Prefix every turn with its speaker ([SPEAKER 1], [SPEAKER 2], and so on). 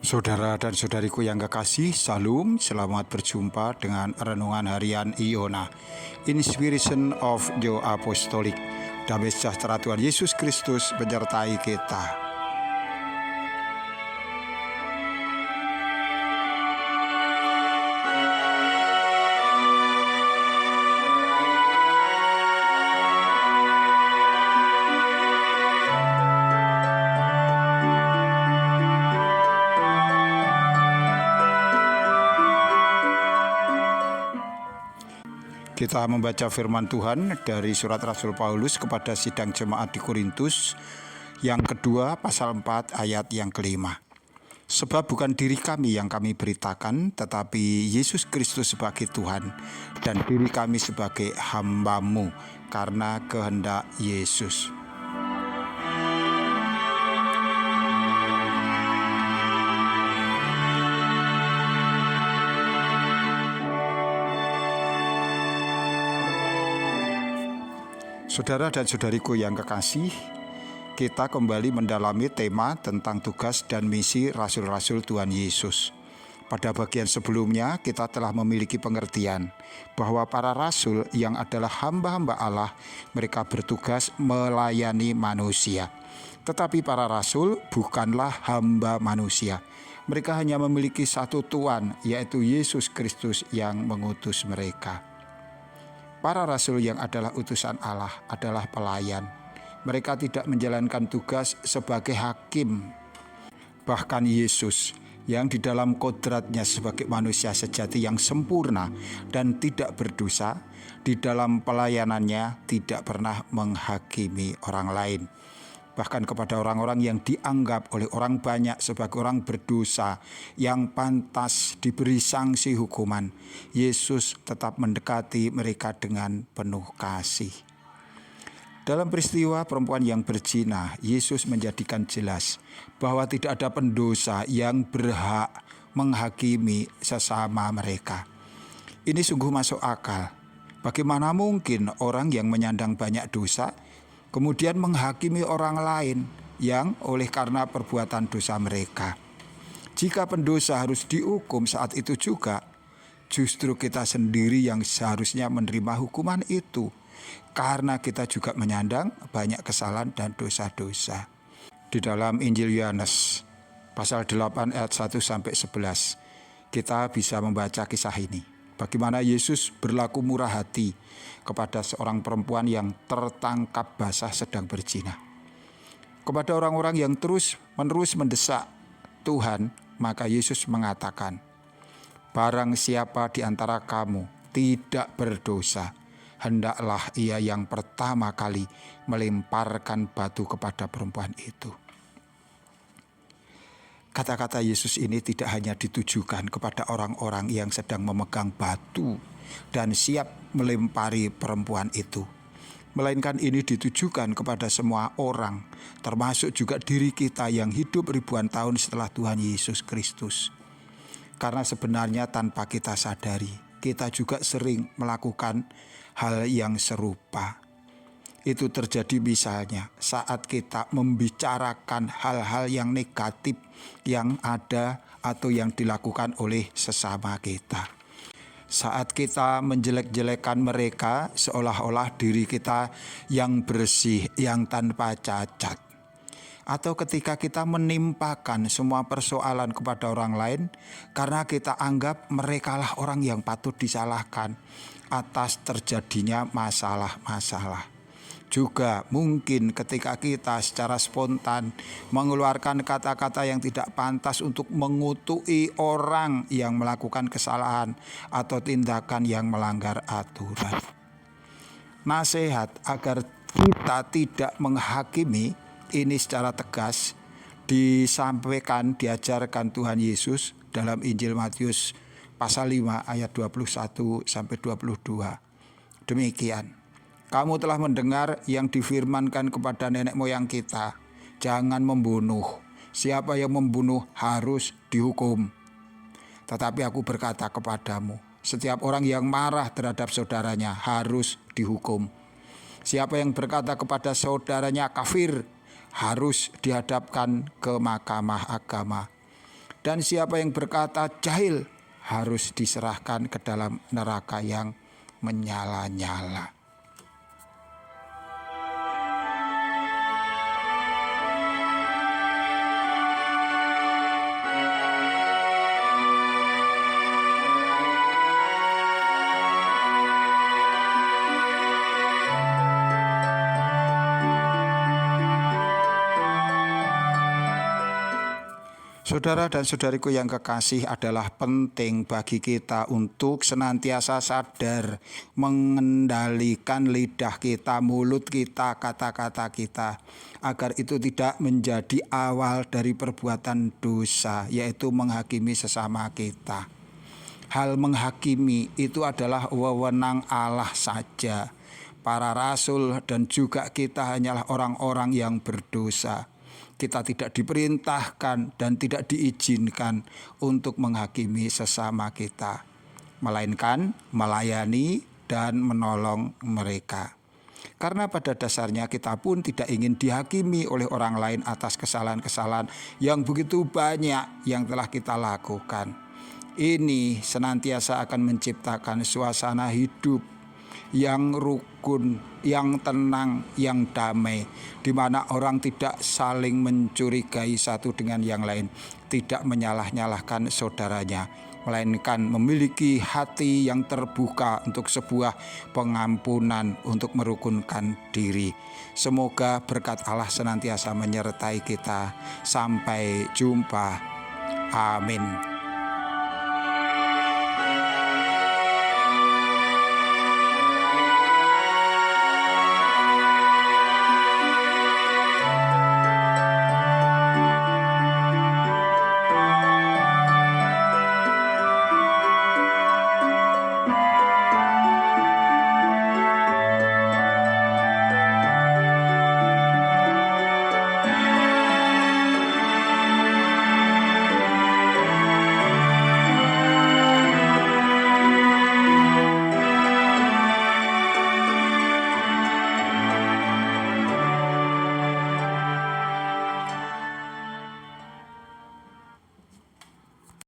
[SPEAKER 1] Saudara dan saudariku yang kekasih, Salam, selamat berjumpa dengan Renungan Harian Iona, Inspiration of the Apostolic. Damai sejahtera Tuhan Yesus Kristus menyertai kita. Kita membaca firman Tuhan dari surat Rasul Paulus kepada sidang jemaat di Korintus yang kedua pasal 4 ayat yang kelima. Sebab bukan diri kami yang kami beritakan, tetapi Yesus Kristus sebagai Tuhan dan diri kami sebagai hamba-Mu karena kehendak Yesus. Saudara dan saudariku yang kekasih, kita kembali mendalami tema tentang tugas dan misi rasul-rasul Tuhan Yesus. Pada bagian sebelumnya kita telah memiliki pengertian bahwa para rasul yang adalah hamba-hamba Allah, mereka bertugas melayani manusia. Tetapi para rasul bukanlah hamba manusia. Mereka hanya memiliki satu Tuhan, yaitu Yesus Kristus yang mengutus mereka. Para rasul yang adalah utusan Allah adalah pelayan. Mereka tidak menjalankan tugas sebagai hakim. Bahkan Yesus yang di dalam kodratnya sebagai manusia sejati yang sempurna dan tidak berdosa, di dalam pelayanannya tidak pernah menghakimi orang lain. Bahkan kepada orang-orang yang dianggap oleh orang banyak sebagai orang berdosa yang pantas diberi sanksi hukuman, Yesus tetap mendekati mereka dengan penuh kasih. Dalam peristiwa perempuan yang berzina, Yesus menjadikan jelas bahwa tidak ada pendosa yang berhak menghakimi sesama mereka. Ini sungguh masuk akal. Bagaimana mungkin orang yang menyandang banyak dosa kemudian menghakimi orang lain yang oleh karena perbuatan dosa mereka? Jika pendosa harus dihukum saat itu juga, justru kita sendiri yang seharusnya menerima hukuman itu, karena kita juga menyandang banyak kesalahan dan dosa-dosa. Di dalam Injil Yohanes pasal 8 ayat 1-11 kita bisa membaca kisah ini. Bagaimana Yesus berlaku murah hati kepada seorang perempuan yang tertangkap basah sedang berzina. Kepada orang-orang yang terus-menerus mendesak Tuhan, maka Yesus mengatakan, "Barang siapa di antara kamu tidak berdosa, hendaklah ia yang pertama kali melemparkan batu kepada perempuan itu." Kata-kata Yesus ini tidak hanya ditujukan kepada orang-orang yang sedang memegang batu dan siap melempari perempuan itu, melainkan ini ditujukan kepada semua orang, termasuk juga diri kita yang hidup ribuan tahun setelah Tuhan Yesus Kristus. Karena sebenarnya tanpa kita sadari, kita juga sering melakukan hal yang serupa. Itu terjadi misalnya saat kita membicarakan hal-hal yang negatif yang ada atau yang dilakukan oleh sesama kita. Saat kita menjelek-jelekan mereka seolah-olah diri kita yang bersih, yang tanpa cacat. Atau ketika kita menimpakan semua persoalan kepada orang lain karena kita anggap merekalah orang yang patut disalahkan atas terjadinya masalah-masalah. Juga mungkin ketika kita secara spontan mengeluarkan kata-kata yang tidak pantas untuk mengutuki orang yang melakukan kesalahan atau tindakan yang melanggar aturan. Nasihat agar kita tidak menghakimi ini secara tegas disampaikan, diajarkan Tuhan Yesus dalam Injil Matius pasal 5 ayat 21-22. Demikian. Kamu telah mendengar yang difirmankan kepada nenek moyang kita, jangan membunuh. Siapa yang membunuh harus dihukum. Tetapi aku berkata kepadamu, setiap orang yang marah terhadap saudaranya harus dihukum. Siapa yang berkata kepada saudaranya kafir harus dihadapkan ke mahkamah agama. Dan siapa yang berkata jahil harus diserahkan ke dalam neraka yang menyala-nyala. Saudara dan saudariku yang kekasih, adalah penting bagi kita untuk senantiasa sadar mengendalikan lidah kita, mulut kita, kata-kata kita, agar itu tidak menjadi awal dari perbuatan dosa, yaitu menghakimi sesama kita. Hal menghakimi itu adalah wewenang Allah saja. Para rasul dan juga kita hanyalah orang-orang yang berdosa. Kita tidak diperintahkan dan tidak diizinkan untuk menghakimi sesama kita, melainkan melayani dan menolong mereka. Karena pada dasarnya kita pun tidak ingin dihakimi oleh orang lain atas kesalahan-kesalahan yang begitu banyak yang telah kita lakukan. Ini senantiasa akan menciptakan suasana hidup yang rukun, yang tenang, yang damai, di mana orang tidak saling mencurigai satu dengan yang lain, tidak menyalah-nyalahkan saudaranya, melainkan memiliki hati yang terbuka untuk sebuah pengampunan, untuk merukunkan diri. Semoga berkat Allah senantiasa menyertai kita. Sampai jumpa. Amin.